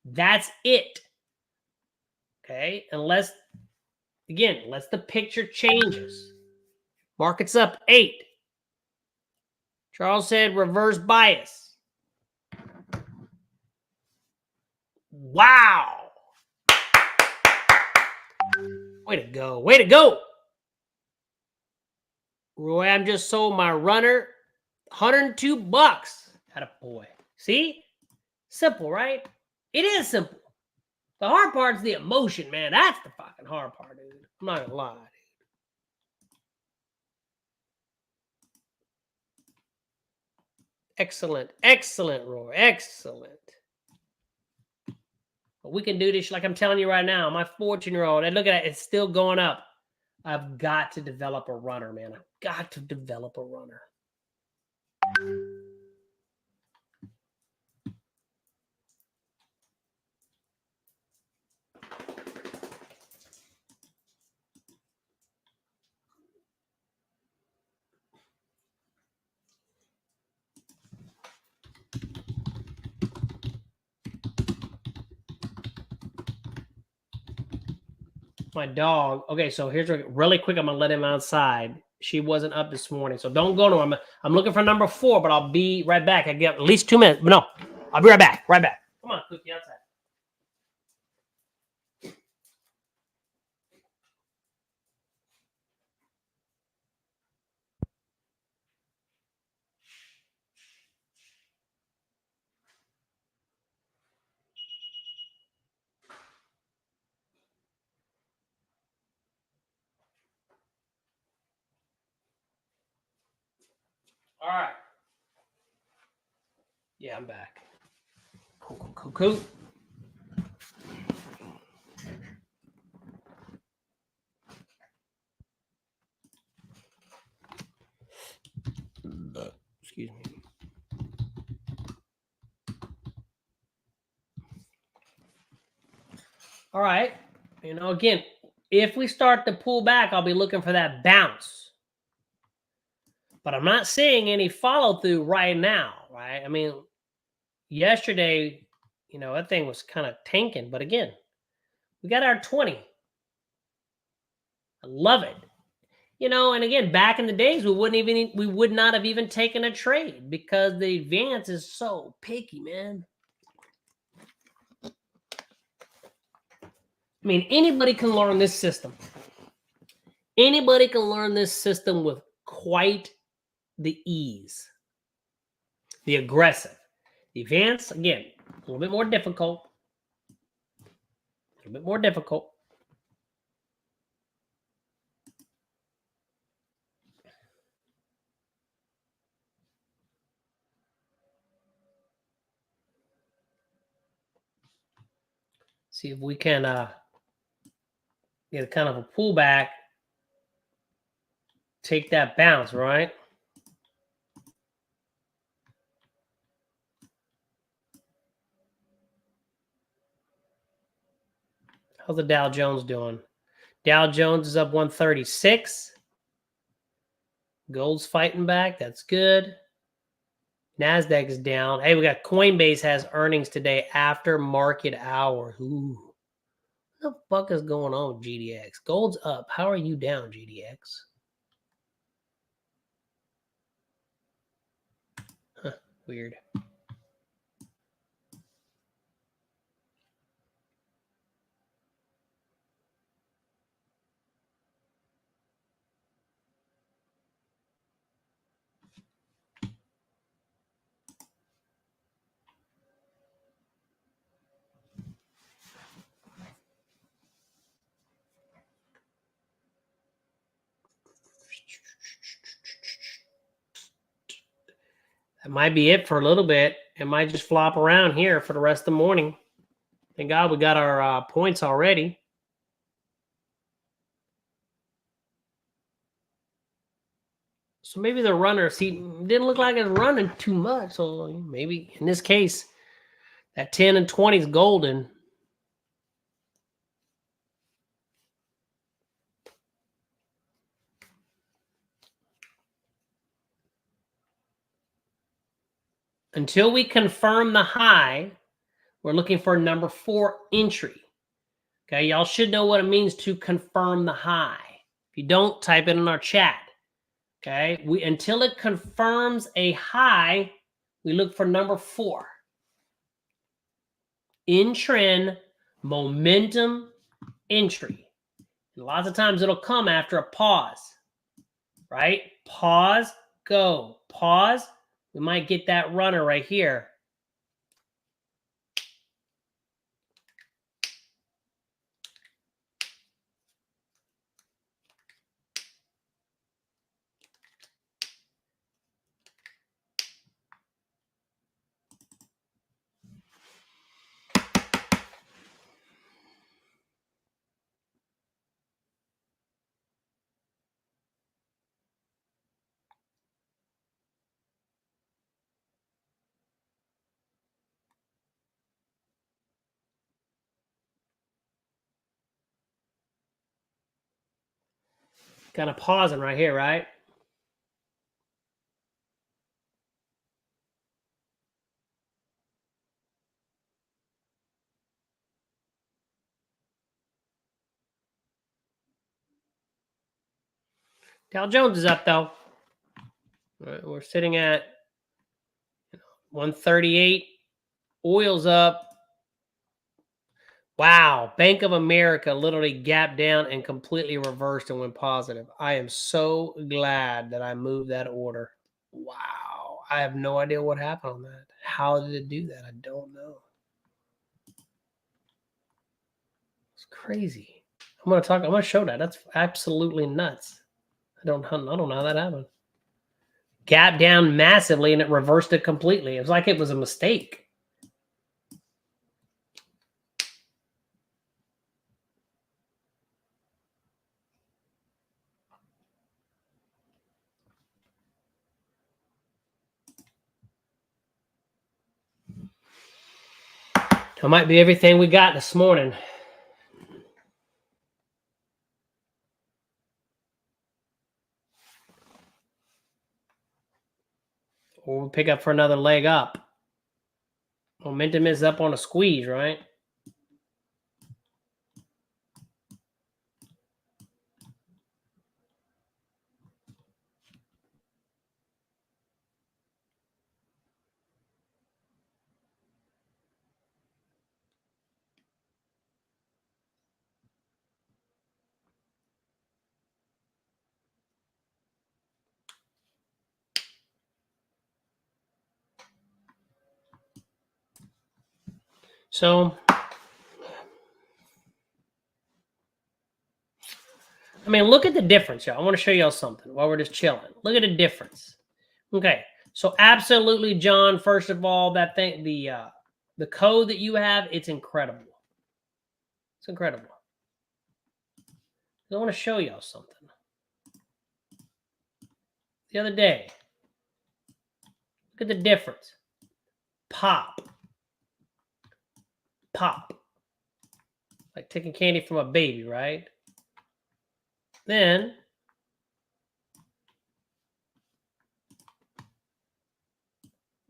that's it. Okay, unless the picture changes. Market's up 8. Charles said reverse bias. Wow. Way to go. Way to go. Roy, I'm just sold my runner. $102. Attaboy. See? Simple, right? It is simple. The hard part's the emotion, man. That's the fucking hard part, dude. I'm not gonna lie, dude. Excellent. Excellent, Roy. Excellent. But we can do this like I'm telling you right now. My 14-year-old, and look at it, it's still going up. I've got to develop a runner, man. I've got to develop a runner. my dog. Okay, so here's really quick. I'm gonna let him outside. She wasn't up this morning, so don't go to him. I'm looking for number 4, but I'll be right back. I get at least 2 minutes. But no, I'll be right back. Right back. Come on, Cookie, outside. All right. Yeah, I'm back. Cool. Excuse me. All right. You know, again, if we start to pull back, I'll be looking for that bounce. But I'm not seeing any follow through right now, right? I mean, yesterday, you know, that thing was kind of tanking. But again, we got our 20. I love it. You know, and again, back in the days, we would not have even taken a trade because the advance is so picky, man. I mean, anybody can learn this system. Anybody can learn this system with quite the ease. The aggressive. The advance, again, a little bit more difficult. A little bit more difficult. See if we can get kind of a pullback. Take that bounce, right? How's the Dow Jones doing? Dow Jones is up 136. Gold's fighting back. That's good. NASDAQ is down. Hey, we got Coinbase has earnings today after market hour. Ooh. What the fuck is going on with GDX? Gold's up. How are you down, GDX? Huh, weird. That might be it for a little bit. It might just flop around here for the rest of the morning. Thank God we got our points already. So maybe the runner, see, didn't look like it's running too much. So maybe in this case, that 10 and 20 is golden. Until we confirm the high, we're looking for number 4 entry. Okay, y'all should know what it means to confirm the high. If you don't, type it in our chat. Okay, until it confirms a high, we look for number 4. In trend, momentum entry. And lots of times it'll come after a pause, right? Pause, go. Pause. We might get that runner right here. Kind of pausing right here, right? Dow Jones is up though. We're sitting at 138. Oil's up. Wow. Bank of America literally gapped down and completely reversed and went positive. I am so glad that I moved that order. Wow. I have no idea what happened on that. How did it do that? I don't know. It's crazy. I'm gonna show that. That's absolutely nuts. I don't know how that happened. Gap down massively and it reversed it completely. It was like it was a mistake. That might be everything we got this morning. Or we'll pick up for another leg up. Momentum is up on a squeeze, right? So, I mean, look at the difference, y'all. I want to show y'all something while we're just chilling. Look at the difference. Okay, so absolutely, John. First of all, that thing, the code that you have, it's incredible. It's incredible. I want to show y'all something. The other day, look at the difference. Pop. Pop. Like taking candy from a baby, right? Then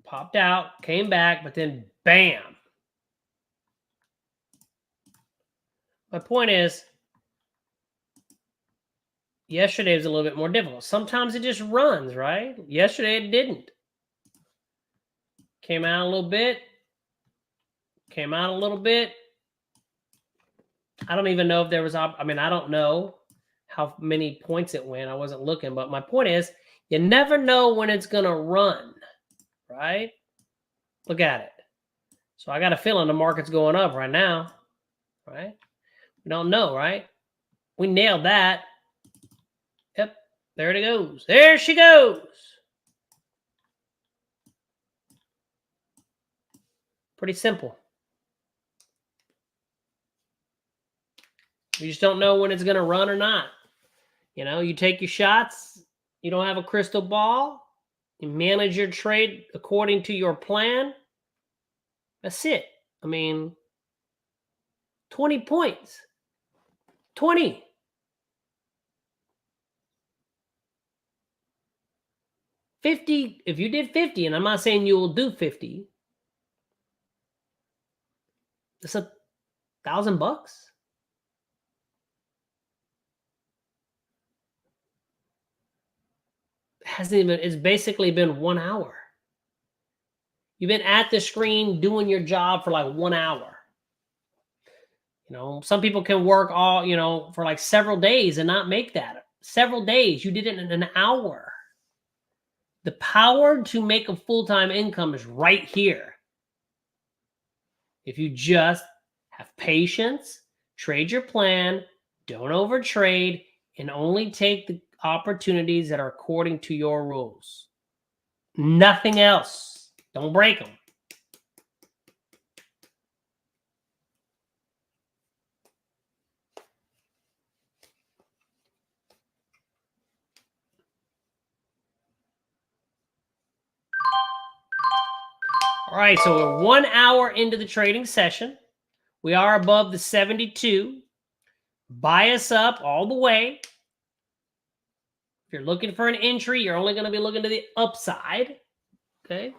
popped out, came back, but then bam. My point is, yesterday was a little bit more difficult. Sometimes it just runs, right? Yesterday it didn't. Came out a little bit. Came out a little bit. I don't even know if there was, I mean, I don't know how many points it went. I wasn't looking, but my point is, you never know when it's going to run, right? Look at it. So I got a feeling the market's going up right now, right? We don't know, right? We nailed that. Yep, there it goes. There she goes. Pretty simple. You just don't know when it's going to run or not. You know, you take your shots. You don't have a crystal ball. You manage your trade according to your plan. That's it. I mean, 20 points. 20. $50. If you did 50, and I'm not saying you will do 50, it's $1,000. Hasn't even, it's basically been 1 hour. You've been at the screen doing your job for like 1 hour. You know, some people can work all, you know, for like several days and not make that. Several days. You did it in an hour. The power to make a full-time income is right here. If you just have patience, trade your plan, don't overtrade, and only take the opportunities that are according to your rules. Nothing else. Don't break them. All right, so we're 1 hour into the trading session. We are above the 72. Buy us up all the way. If you're looking for an entry, you're only going to be looking to the upside. Okay.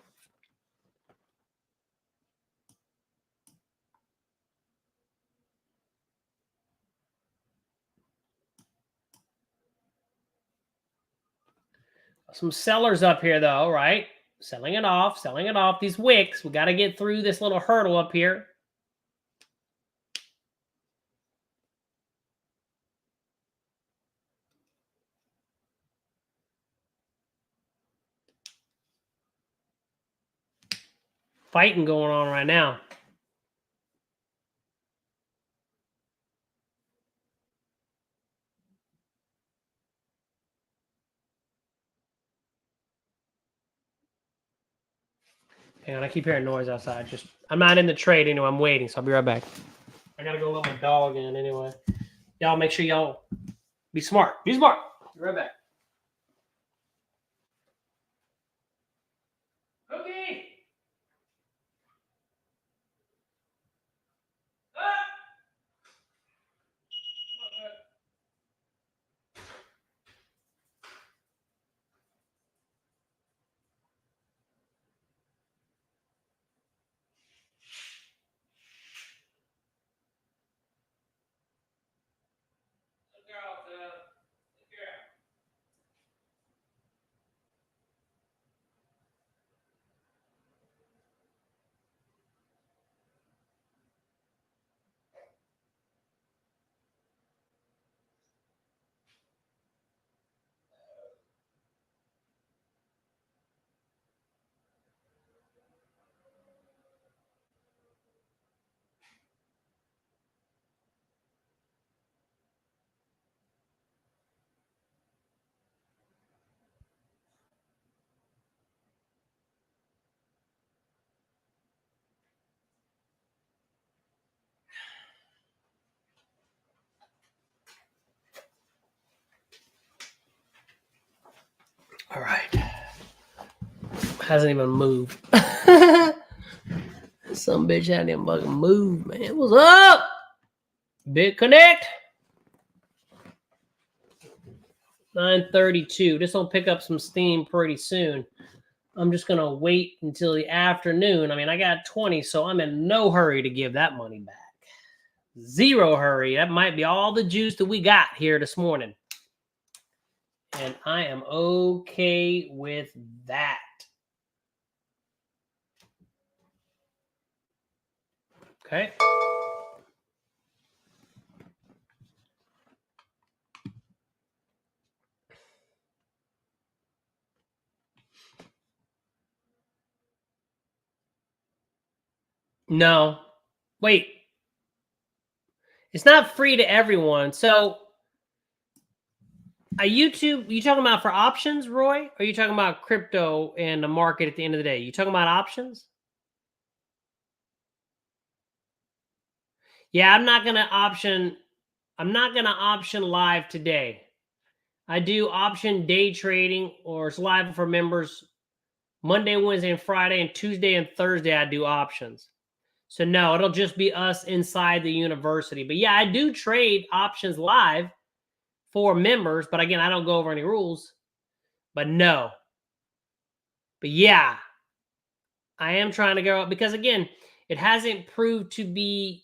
Some sellers up here, though, right? Selling it off, selling it off. These wicks, we got to get through this little hurdle up here. Fighting going on right now. Hang on, I keep hearing noise outside. I'm not in the trade anyway. I'm waiting, so I'll be right back. I gotta go let my dog in anyway. Y'all make sure y'all be smart. Be smart. Be right back. Okay. All right. Hasn't even moved. Some bitch hadn't even fucking moved, man. What's up? Bit Connect. 9:32. This will pick up some steam pretty soon. I'm just going to wait until the afternoon. I mean, I got 20, so I'm in no hurry to give that money back. Zero hurry. That might be all the juice that we got here this morning. And I am okay with that. Okay. No. Wait. It's not free to everyone. So a YouTube, you talking about for options, Roy? Or are you talking about crypto and the market at the end of the day? You talking about options? Yeah, I'm not gonna option live today. I do option day trading, or it's live for members Monday, Wednesday, and Friday, and Tuesday and Thursday I do options. So no, it'll just be us inside the university. But yeah, I do trade options live for members, but again, I don't go over any rules. But no. But yeah, I am trying to go up because again, it hasn't proved to be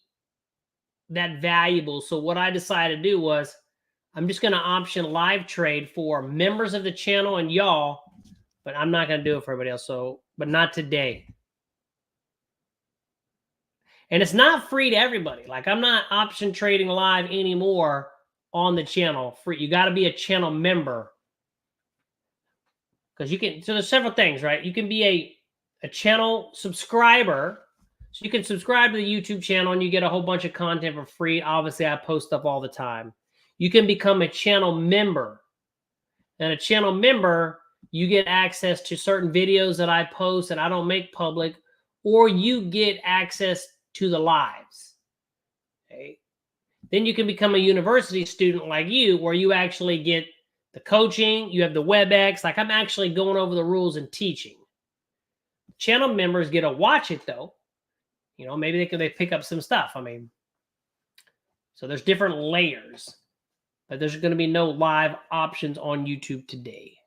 that valuable. So what I decided to do was I'm just going to option live trade for members of the channel and y'all, but I'm not going to do it for everybody else. So, but not today. And it's not free to everybody. Like I'm not option trading live anymore on the channel. Free. You got to be a channel member. Because you can, so there's several things, right? You can be a channel subscriber. So you can subscribe to the YouTube channel and you get a whole bunch of content for free. Obviously, I post stuff all the time. You can become a channel member. And a channel member, you get access to certain videos that I post and I don't make public, or you get access to the lives. Okay. Then you can become a university student like you, where you actually get the coaching, you have the WebEx. Like I'm actually going over the rules and teaching. Channel members get to watch it though. You know, maybe they pick up some stuff. I mean, so there's different layers, but there's going to be no live options on YouTube today.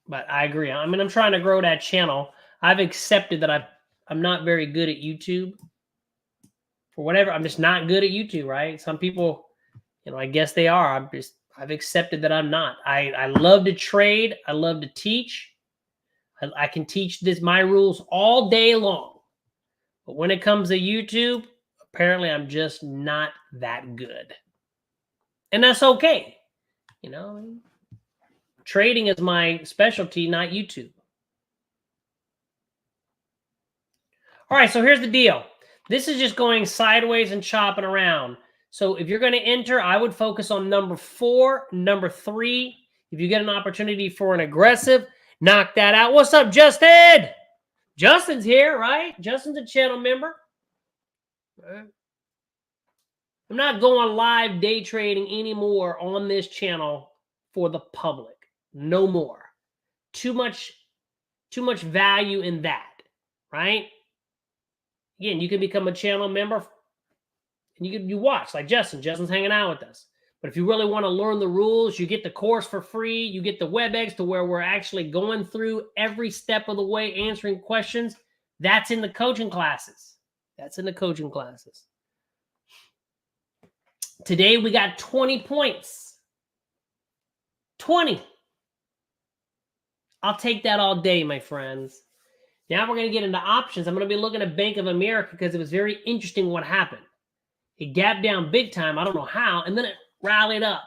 But I agree. I mean, I'm trying to grow that channel. I've accepted that I'm not very good at YouTube. For whatever, I'm just not good at YouTube, right? Some people, you know, I guess they are. I've accepted that I'm not. I love to trade. I love to teach. I can teach my rules all day long. But when it comes to YouTube, apparently I'm just not that good. And that's okay. You know, trading is my specialty, not YouTube. All right, so here's the deal. This is just going sideways and chopping around. So if you're going to enter, I would focus on number 4, number 3. If you get an opportunity for an aggressive, knock that out. What's up, Justin? Justin's here, right? Justin's a channel member. I'm not going live day trading anymore on this channel for the public. No more. Too much value in that, right? Again, you can become a channel member and you watch like Justin. Justin's hanging out with us. But if you really want to learn the rules, you get the course for free. You get the WebEx to where we're actually going through every step of the way, answering questions. That's in the coaching classes. That's in the coaching classes. Today, we got 20 points. 20. I'll take that all day, my friends. Now we're going to get into options. I'm going to be looking at Bank of America because it was very interesting what happened. It gapped down big time. I don't know how. And then it rallied up.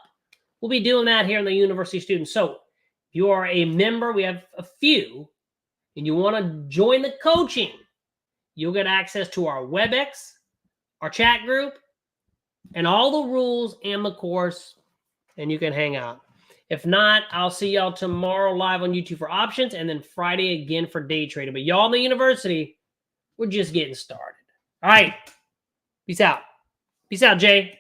We'll be doing that here in the University Students. So if you are a member, we have a few, and you want to join the coaching, you'll get access to our WebEx, our chat group, and all the rules and the course, and you can hang out. If not, I'll see y'all tomorrow live on YouTube for options, and then Friday again for day trading. But y'all in the university, we're just getting started. All right. Peace out. Peace out, Jay.